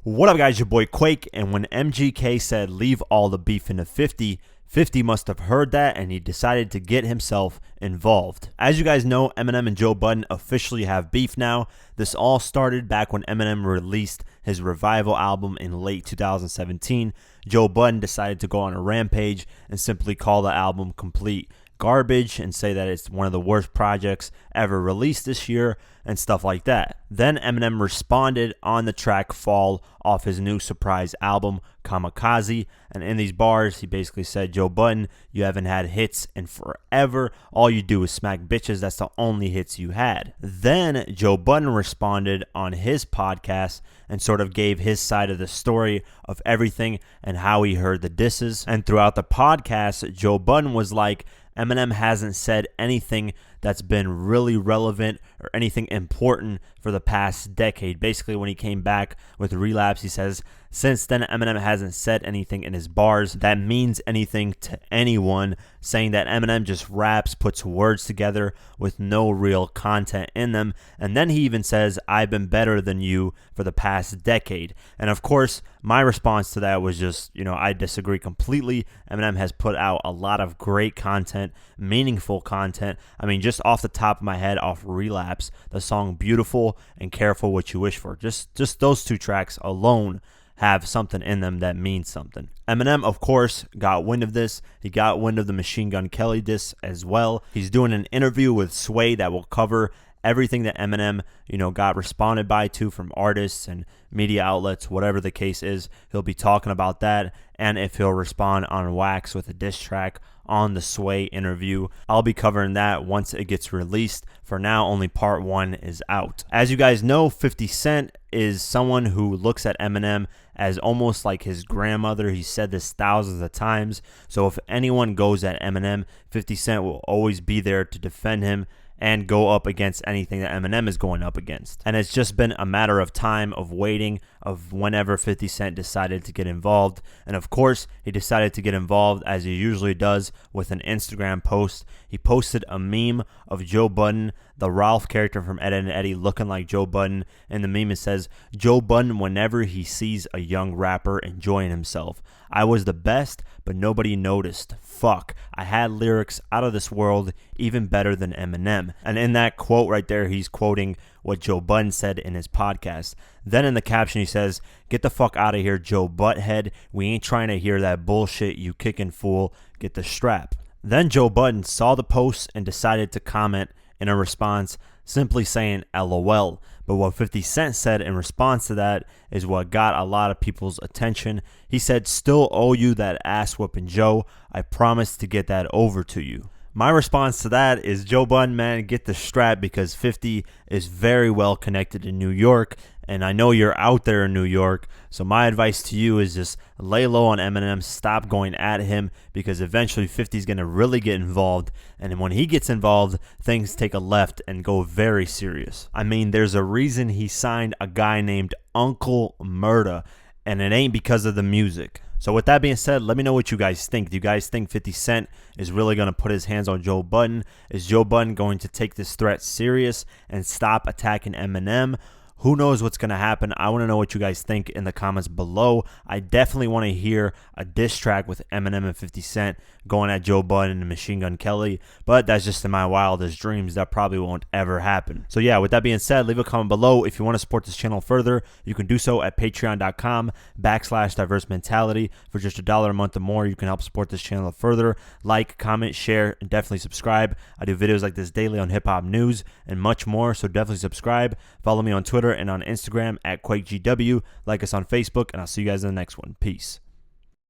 What up, guys? Your boy Quake. And when MGK said leave all the beef into 50, 50 must have heard that and he decided to get himself involved. As you guys know, Eminem and Joe Budden officially have beef now. This all started back when Eminem released his Revival album in late 2017. Joe Budden decided to go on a rampage and simply call the album complete garbage and say that it's one of the worst projects ever released this year and stuff like that. Then Eminem responded on the track Fall off his new surprise album Kamikaze, and in these bars he basically said, Joe Budden, you haven't had hits in forever. All you do is smack bitches. That's the only hits you had. Then Joe Budden responded on his podcast and sort of gave his side of the story of everything and how he heard the disses. And throughout the podcast, Joe Budden was like, Eminem hasn't said anything that's been really relevant or anything important for the past decade. Basically, when he came back with Relapse, he says, since then, Eminem hasn't said anything in his bars that means anything to anyone, saying that Eminem just raps, puts words together with no real content in them. And then he even says, I've been better than you for the past decade. And of course, my response to that was just, I disagree completely. Eminem has put out a lot of great content, meaningful content. I mean, just off the top of my head, off Relapse, the song Beautiful and Careful What You Wish For. Just those two tracks alone have something in them that means something. Eminem, of course, got wind of this. He got wind of the Machine Gun Kelly diss as well. He's doing an interview with Sway that will cover everything that Eminem, got responded by to from artists and media outlets, whatever the case is. He'll be talking about that, and if he'll respond on wax with a diss track on the Sway interview. I'll be covering that once it gets released. For now, only part 1 is out. As you guys know, 50 Cent is someone who looks at Eminem as almost like his grandmother. He said this thousands of times. So if anyone goes at Eminem, 50 Cent will always be there to defend him and go up against anything that Eminem is going up against. And it's just been a matter of time of waiting of whenever 50 Cent decided to get involved. And of course, he decided to get involved as he usually does with an Instagram post. He posted a meme of Joe Budden, the Ralph character from Ed, Edd n Eddy, looking like Joe Budden. And the meme, it says, Joe Budden whenever he sees a young rapper enjoying himself. I was the best, but nobody noticed. Fuck. I had lyrics out of this world, even better than Eminem. And in that quote right there, he's quoting what Joe Budden said in his podcast. Then in the caption, he says, get the fuck out of here, Joe Butthead. We ain't trying to hear that bullshit, you kicking fool. Get the strap. Then Joe Budden saw the post and decided to comment in a response, simply saying LOL. But what 50 Cent said in response to that is what got a lot of people's attention. He said, still owe you that ass whooping, Joe. I promise to get that over to you. My response to that is, Joe Budden, man, get the strap, because 50 is very well connected in New York, and I know you're out there in New York, so my advice to you is just lay low on Eminem, stop going at him, because eventually 50 is going to really get involved, and when he gets involved, things take a left and go very serious. I mean, there's a reason he signed a guy named Uncle Murda, and it ain't because of the music. So with that being said, let me know what you guys think. Do you guys think 50 Cent is really going to put his hands on Joe Budden? Is Joe Budden going to take this threat serious and stop attacking Eminem? Who knows what's going to happen? I want to know what you guys think in the comments below. I definitely want to hear a diss track with Eminem and 50 Cent going at Joe Budden and Machine Gun Kelly, but that's just in my wildest dreams. That probably won't ever happen. So yeah, with that being said, leave a comment below. If you want to support this channel further, you can do so at patreon.com/diverse mentality. For just $1 a month or more, you can help support this channel further. Like, comment, share, and definitely subscribe. I do videos like this daily on hip-hop news and much more, so definitely subscribe. Follow me on Twitter and on Instagram at QuakeGW. Like us on Facebook, and I'll see you guys in the next one. Peace.